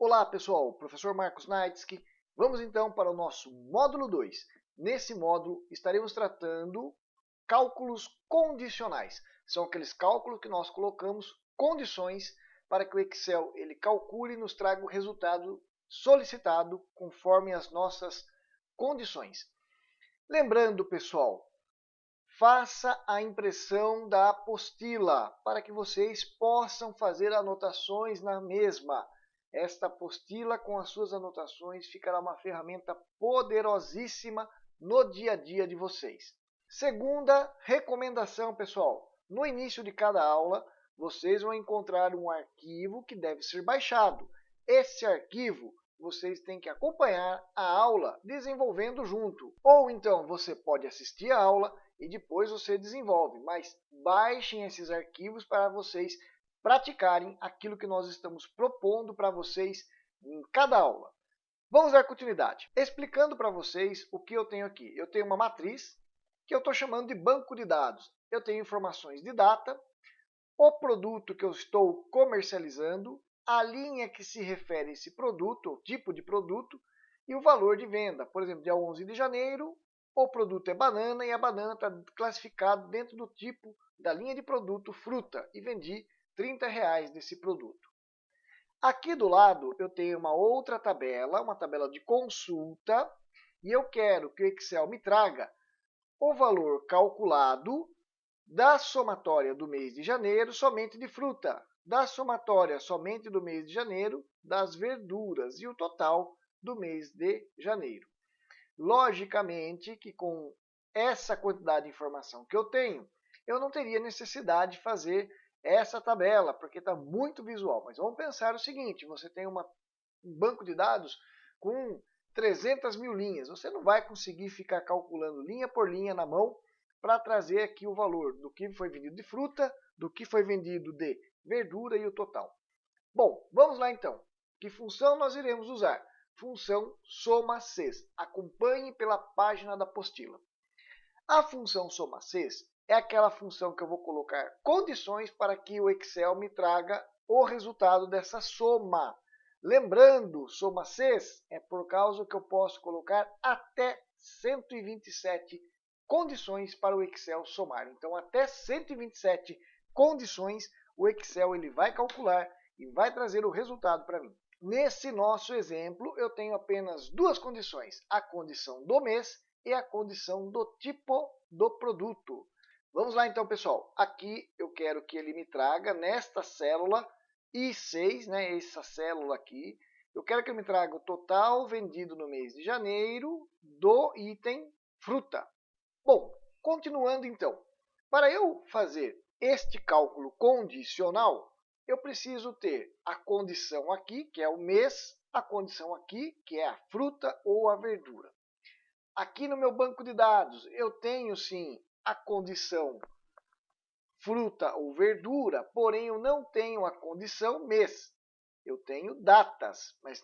Olá pessoal, professor Marcos Naitsky. Vamos então para o nosso módulo 2. Nesse módulo estaremos tratando cálculos condicionais. São aqueles cálculos que nós colocamos condições para que o Excel ele calcule e nos traga o resultado solicitado conforme as nossas condições. Lembrando pessoal, faça a impressão da apostila para que vocês possam fazer anotações na mesma. Esta apostila com as suas anotações ficará uma ferramenta poderosíssima no dia a dia de vocês. Segunda recomendação, pessoal. No início de cada aula, vocês vão encontrar um arquivo que deve ser baixado. Esse arquivo vocês têm que acompanhar a aula desenvolvendo junto. Ou então você pode assistir a aula e depois você desenvolve, mas baixem esses arquivos para vocês praticarem aquilo que nós estamos propondo para vocês em cada aula. Vamos dar continuidade. Explicando para vocês o que eu tenho aqui. Eu tenho uma matriz que eu estou chamando de banco de dados. Eu tenho informações de data, o produto que eu estou comercializando, a linha que se refere a esse produto, o tipo de produto, e o valor de venda. Por exemplo, dia 11 de janeiro, o produto é banana e a banana está classificada dentro do tipo da linha de produto fruta e vendi R$30 desse produto. Aqui do lado eu tenho uma outra tabela, uma tabela de consulta, e eu quero que o Excel me traga o valor calculado da somatória do mês de janeiro somente de fruta, da somatória somente do mês de janeiro das verduras e o total do mês de janeiro. Logicamente que com essa quantidade de informação que eu tenho, eu não teria necessidade de fazer essa tabela, porque está muito visual. Mas vamos pensar o seguinte, você tem um banco de dados com 300 mil linhas. Você não vai conseguir ficar calculando linha por linha na mão para trazer aqui o valor do que foi vendido de fruta, do que foi vendido de verdura e o total. Bom, vamos lá então. Que função nós iremos usar? Função soma-cs. Acompanhe pela página da apostila. A função soma-cs é aquela função que eu vou colocar condições para que o Excel me traga o resultado dessa soma. Lembrando, soma-cs é por causa que eu posso colocar até 127 condições para o Excel somar. Então, até 127 condições, o Excel ele vai calcular e vai trazer o resultado para mim. Nesse nosso exemplo, eu tenho apenas duas condições, a condição do mês e a condição do tipo do produto. Vamos lá então, pessoal. Aqui eu quero que ele me traga nesta célula I6, né, essa célula aqui, eu quero que ele me traga o total vendido no mês de janeiro do item fruta. Bom, continuando então. Para eu fazer este cálculo condicional, eu preciso ter a condição aqui, que é o mês, a condição aqui, que é a fruta ou a verdura. Aqui no meu banco de dados, eu tenho sim a condição fruta ou verdura, porém eu não tenho a condição mês. Eu tenho datas, mas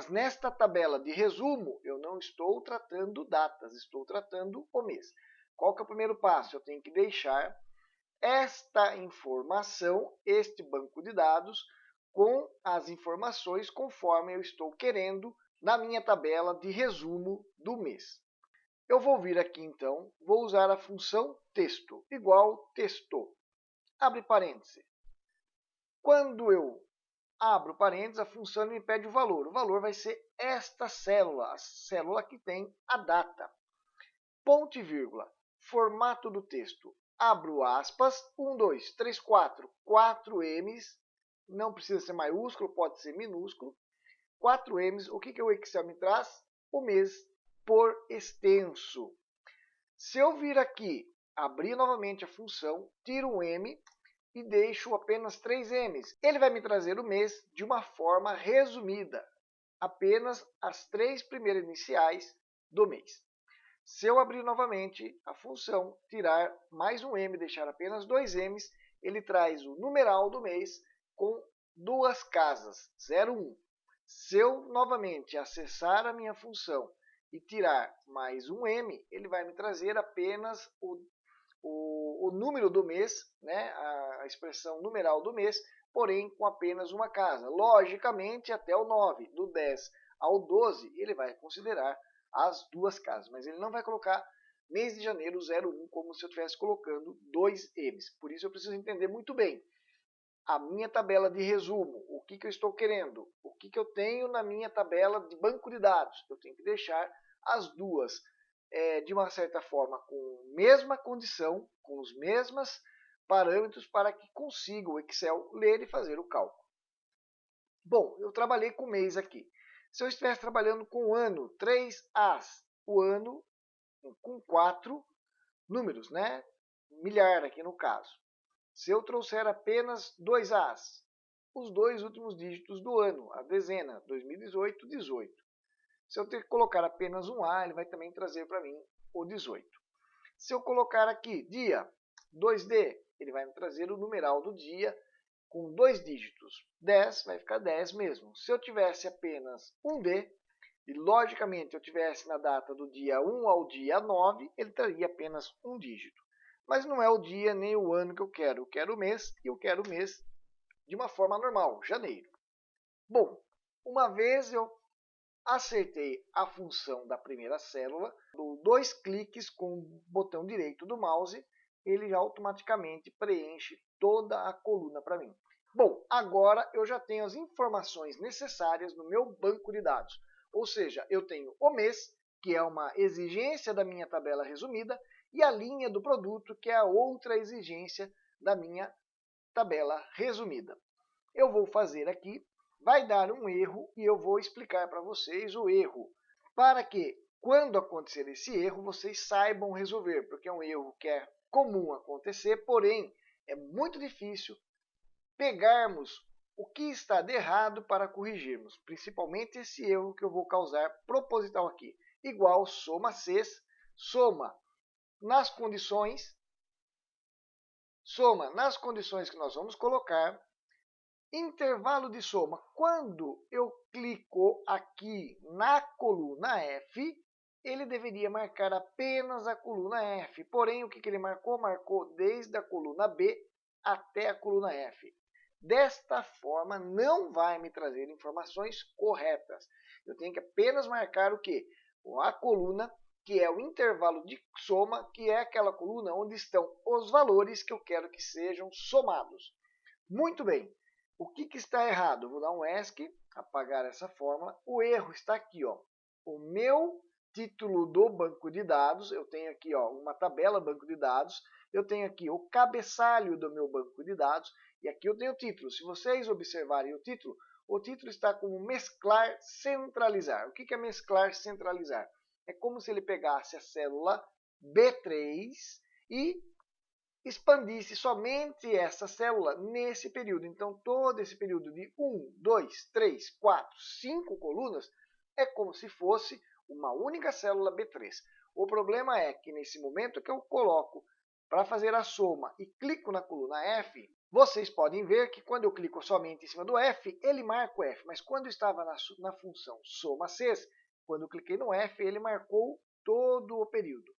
nesta tabela de resumo eu não estou tratando datas, estou tratando o mês. Qual que é o primeiro passo? Eu tenho que deixar esta informação, este banco de dados, com as informações conforme eu estou querendo na minha tabela de resumo do mês. Eu vou vir aqui então, vou usar a função texto, igual texto. Abre parênteses. Quando eu abro parênteses, a função me pede o valor. O valor vai ser esta célula, a célula que tem a data. Ponto e vírgula. Formato do texto. Abro aspas, 1, 2, 3, 4, 4 M's. Não precisa ser maiúsculo, pode ser minúsculo. 4 M's. O que o Excel me traz? O mês por extenso. Se eu vir aqui, abrir novamente a função, tiro um M e deixo apenas 3 M's. Ele vai me trazer o mês de uma forma resumida, apenas as 3 primeiras iniciais do mês. Se eu abrir novamente a função, tirar mais um M, deixar apenas 2 M's, ele traz o numeral do mês com duas casas, 0, 1. Se eu novamente acessar a minha função e tirar mais um M, ele vai me trazer apenas o número do mês, né, a expressão numeral do mês, porém com apenas uma casa. Logicamente, até o 9, do 10 ao 12, ele vai considerar as duas casas, mas ele não vai colocar mês de janeiro 01 como se eu estivesse colocando 2 M's. Por isso eu preciso entender muito bem a minha tabela de resumo, o que eu estou querendo, o que eu tenho na minha tabela de banco de dados. Eu tenho que deixar as duas de uma certa forma com a mesma condição, com os mesmos parâmetros para que consiga o Excel ler e fazer o cálculo. Bom, eu trabalhei com mês aqui. Se eu estivesse trabalhando com ano, 3 As, o ano com 4 números, né? Milhar aqui no caso. Se eu trouxer apenas 2 As, os dois últimos dígitos do ano, a dezena, 2018, 18. Se eu ter que colocar apenas um A, ele vai também trazer para mim o 18. Se eu colocar aqui dia, 2D, ele vai me trazer o numeral do dia com 2 dígitos. 10 vai ficar 10 mesmo. Se eu tivesse apenas um D, e logicamente eu tivesse na data do dia 1 ao dia 9, ele traria apenas um dígito. Mas não é o dia nem o ano que eu quero. Eu quero o mês e eu quero o mês de uma forma normal, janeiro. Bom, uma vez eu acertei a função da primeira célula, dou 2 cliques com o botão direito do mouse, ele automaticamente preenche toda a coluna para mim. Bom, agora eu já tenho as informações necessárias no meu banco de dados. Ou seja, eu tenho o mês, que é uma exigência da minha tabela resumida, e a linha do produto, que é a outra exigência da minha tabela resumida. Eu vou fazer aqui, vai dar um erro e eu vou explicar para vocês o erro, para que quando acontecer esse erro, vocês saibam resolver, porque é um erro que é comum acontecer, porém é muito difícil pegarmos o que está de errado para corrigirmos, principalmente esse erro que eu vou causar proposital aqui. Igual soma Cs, soma nas condições que nós vamos colocar, intervalo de soma. Quando eu clico aqui na coluna F, ele deveria marcar apenas a coluna F. Porém, o que ele marcou? Marcou desde a coluna B até a coluna F. Desta forma, não vai me trazer informações corretas. Eu tenho que apenas marcar o quê? A coluna, que é o intervalo de soma, que é aquela coluna onde estão os valores que eu quero que sejam somados. Muito bem. O que está errado? Vou dar um ESC, apagar essa fórmula. O erro está aqui, ó. O meu título do banco de dados, eu tenho aqui ó, uma tabela banco de dados, eu tenho aqui o cabeçalho do meu banco de dados, e aqui eu tenho o título. Se vocês observarem o título está como mesclar centralizar. O que é mesclar centralizar? É como se ele pegasse a célula B3 e expandisse somente essa célula nesse período. Então, todo esse período de 1, 2, 3, 4, 5 colunas é como se fosse uma única célula B3. O problema é que nesse momento que eu coloco para fazer a soma e clico na coluna F, vocês podem ver que quando eu clico somente em cima do F, ele marca o F. Mas quando eu estava na função soma Cs, quando eu cliquei no F, ele marcou todo o período.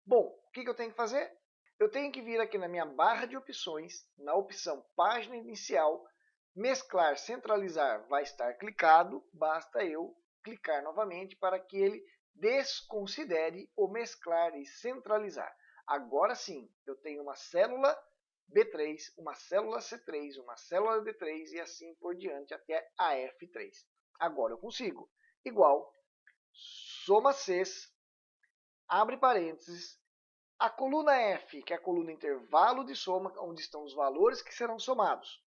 Bom, o que eu tenho que fazer? Eu tenho que vir aqui na minha barra de opções, na opção página inicial, mesclar, centralizar vai estar clicado, basta eu clicar novamente para que ele desconsidere o mesclar e centralizar. Agora sim, eu tenho uma célula B3, uma célula C3, uma célula D3 e assim por diante até a F3. Agora eu consigo, igual, soma Cs, abre parênteses, a coluna F, que é a coluna intervalo de soma, onde estão os valores que serão somados.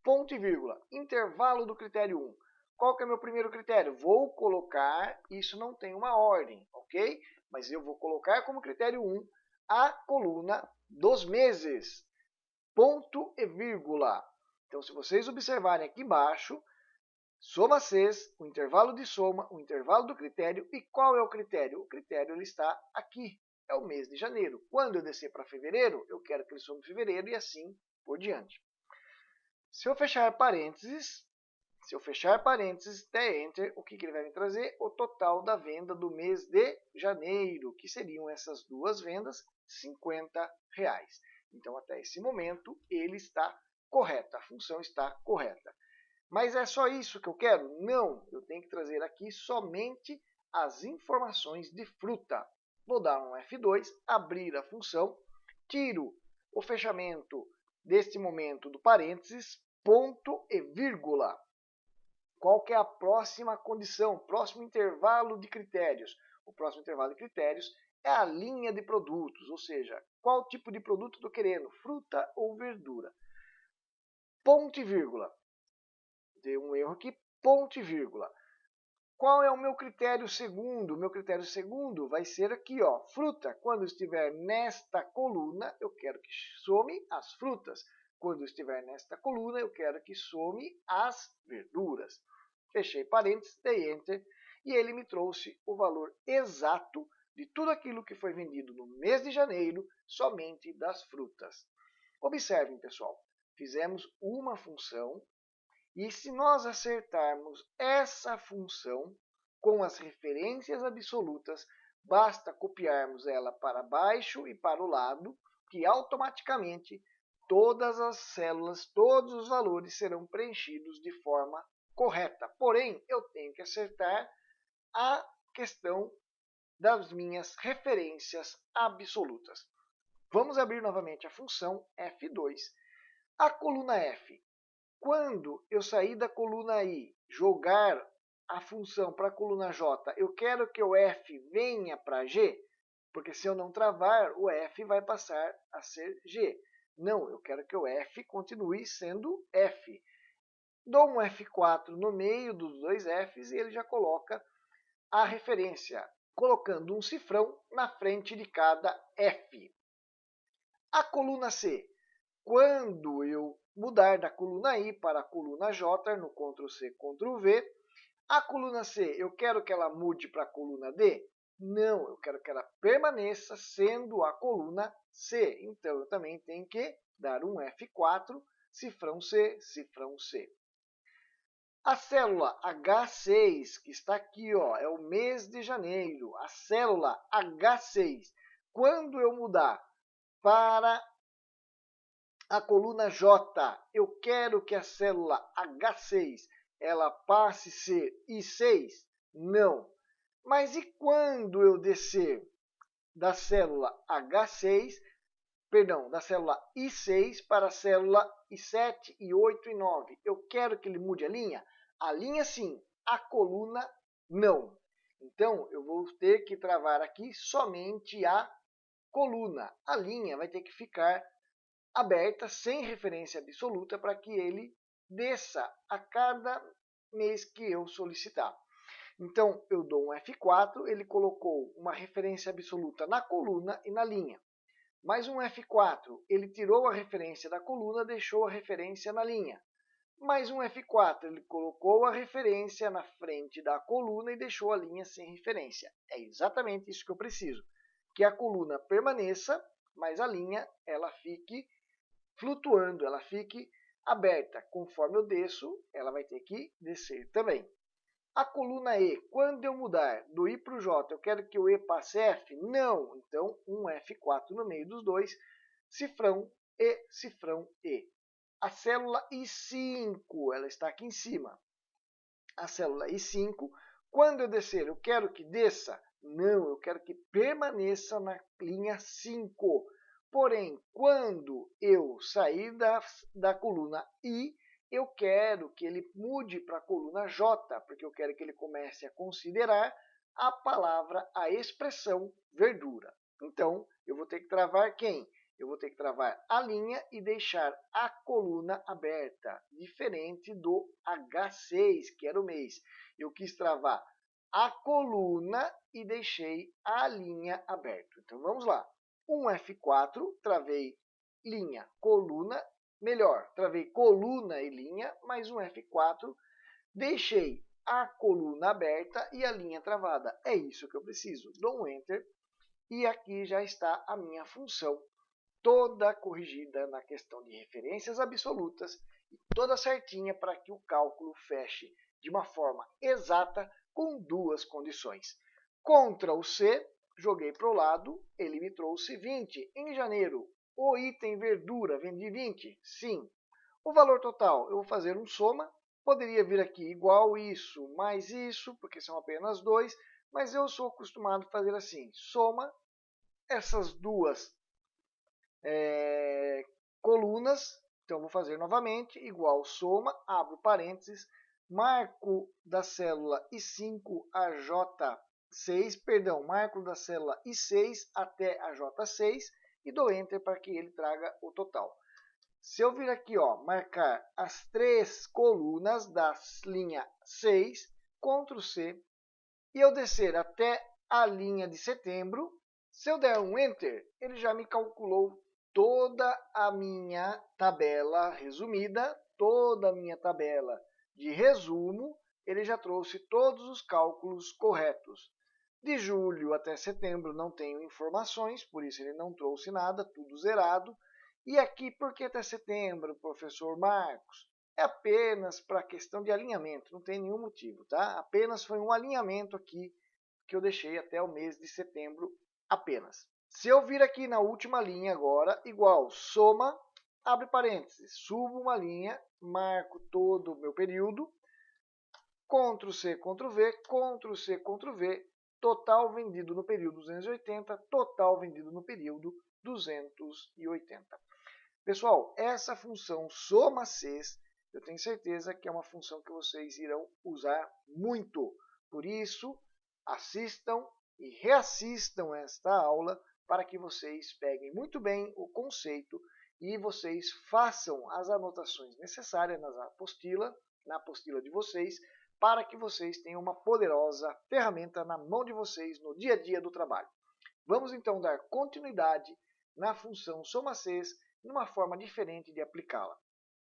Ponto e vírgula, intervalo do critério 1. Qual que é o meu primeiro critério? Vou colocar, isso não tem uma ordem, ok? Mas eu vou colocar como critério 1 a coluna dos meses. Ponto e vírgula. Então, se vocês observarem aqui embaixo, soma Cs, o intervalo de soma, o intervalo do critério. E qual é o critério? O critério ele está aqui. É o mês de janeiro. Quando eu descer para fevereiro, eu quero que ele some fevereiro e assim por diante. Se eu fechar parênteses, der Enter, o que ele vai me trazer? O total da venda do mês de janeiro, que seriam essas duas vendas, R$50. Então, até esse momento, ele está correta, a função está correta. Mas é só isso que eu quero? Não, eu tenho que trazer aqui somente as informações de fruta. Vou dar um F2, abrir a função, tiro o fechamento deste momento do parênteses, ponto e vírgula. Qual que é a próxima condição, próximo intervalo de critérios? O próximo intervalo de critérios é a linha de produtos, ou seja, qual tipo de produto estou querendo, fruta ou verdura. Ponto e vírgula. Dei um erro aqui, ponto e vírgula. Qual é o meu critério segundo? O meu critério segundo vai ser aqui, ó, fruta. Quando estiver nesta coluna, eu quero que some as frutas. Quando estiver nesta coluna, eu quero que some as verduras. Fechei parênteses, dei Enter, e ele me trouxe o valor exato de tudo aquilo que foi vendido no mês de janeiro, somente das frutas. Observem, pessoal, fizemos uma função, e se nós acertarmos essa função com as referências absolutas, basta copiarmos ela para baixo e para o lado, que automaticamente todas as células, todos os valores serão preenchidos de forma correta. Porém, eu tenho que acertar a questão das minhas referências absolutas. Vamos abrir novamente a função F2. A coluna F. Quando eu sair da coluna I, jogar a função para a coluna J, eu quero que o F venha para G, porque se eu não travar, o F vai passar a ser G. Não, eu quero que o F continue sendo F. Dou um F4 no meio dos dois Fs e ele já coloca a referência, colocando um cifrão na frente de cada F. A coluna C. Quando eu mudar da coluna I para a coluna J, no Ctrl+C, Ctrl+V, a coluna C, eu quero que ela mude para a coluna D? Não, eu quero que ela permaneça sendo a coluna C. Então, eu também tenho que dar um F4, cifrão C, cifrão C. A célula H6, que está aqui, ó, é o mês de janeiro. A célula H6, quando eu mudar para a coluna J, eu quero que a célula H6 ela passe a ser I6? Não. Mas e quando eu descer da célula H6, perdão, da célula I6 para a célula I7, I8 e 9? Eu quero que ele mude a linha? A linha sim, a coluna não. Então, eu vou ter que travar aqui somente a coluna. A linha vai ter que ficar aberta, sem referência absoluta, para que ele desça a cada mês que eu solicitar. Então, eu dou um F4, ele colocou uma referência absoluta na coluna e na linha. Mais um F4, ele tirou a referência da coluna, deixou a referência na linha. Mais um F4, ele colocou a referência na frente da coluna e deixou a linha sem referência. É exatamente isso que eu preciso. Que a coluna permaneça, mas a linha ela fique flutuando, ela fique aberta. Conforme eu desço, ela vai ter que descer também. A coluna E, quando eu mudar do I para o J, eu quero que o E passe F? Não. Então, um F4 no meio dos dois, cifrão E, cifrão E. A célula I5, ela está aqui em cima. A célula I5, quando eu descer, eu quero que desça? Não, eu quero que permaneça na linha 5. Porém, quando eu sair da coluna I, eu quero que ele mude para a coluna J, porque eu quero que ele comece a considerar a palavra, a expressão verdura. Então, eu vou ter que travar quem? Eu vou ter que travar a linha e deixar a coluna aberta, diferente do H6, que era o mês. Eu quis travar a coluna e deixei a linha aberta. Então, vamos lá. Um F4, travei linha, coluna, melhor, travei coluna e linha, mais um F4, deixei a coluna aberta e a linha travada. É isso que eu preciso. Dou um Enter e aqui já está a minha função, toda corrigida na questão de referências absolutas e toda certinha para que o cálculo feche de uma forma exata com duas condições. Ctrl+C, joguei para o lado, ele me trouxe 20. Em janeiro, o item verdura vendi 20? Sim. O valor total, eu vou fazer um soma. Poderia vir aqui igual isso mais isso, porque são apenas 2, mas eu sou acostumado a fazer assim, soma essas duas colunas, então vou fazer novamente, igual soma, abro parênteses, marco da célula I5 a J6, perdão, marco da célula I6 até a J6 e dou Enter para que ele traga o total. Se eu vir aqui, ó, marcar as 3 colunas da linha 6, Ctrl C, e eu descer até a linha de setembro, se eu der um Enter, ele já me calculou toda a minha tabela resumida, toda a minha tabela de resumo, ele já trouxe todos os cálculos corretos. De julho até setembro não tenho informações, por isso ele não trouxe nada, tudo zerado. E aqui, por que até setembro, professor Marcos? É apenas para questão de alinhamento, não tem nenhum motivo, tá? Apenas foi um alinhamento aqui que eu deixei até o mês de setembro apenas. Se eu vir aqui na última linha agora, igual soma, abre parênteses, subo uma linha, marco todo o meu período, Ctrl C, Ctrl V, Ctrl C, Ctrl V, total vendido no período 280, total vendido no período 280. Pessoal, essa função soma Cs, eu tenho certeza que é uma função que vocês irão usar muito. Por isso, assistam e reassistam esta aula para que vocês peguem muito bem o conceito e vocês façam as anotações necessárias na apostila de vocês, para que vocês tenham uma poderosa ferramenta na mão de vocês no dia a dia do trabalho. Vamos então dar continuidade na função soma-Cs numa forma diferente de aplicá-la.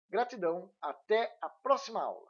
Gratidão, até a próxima aula!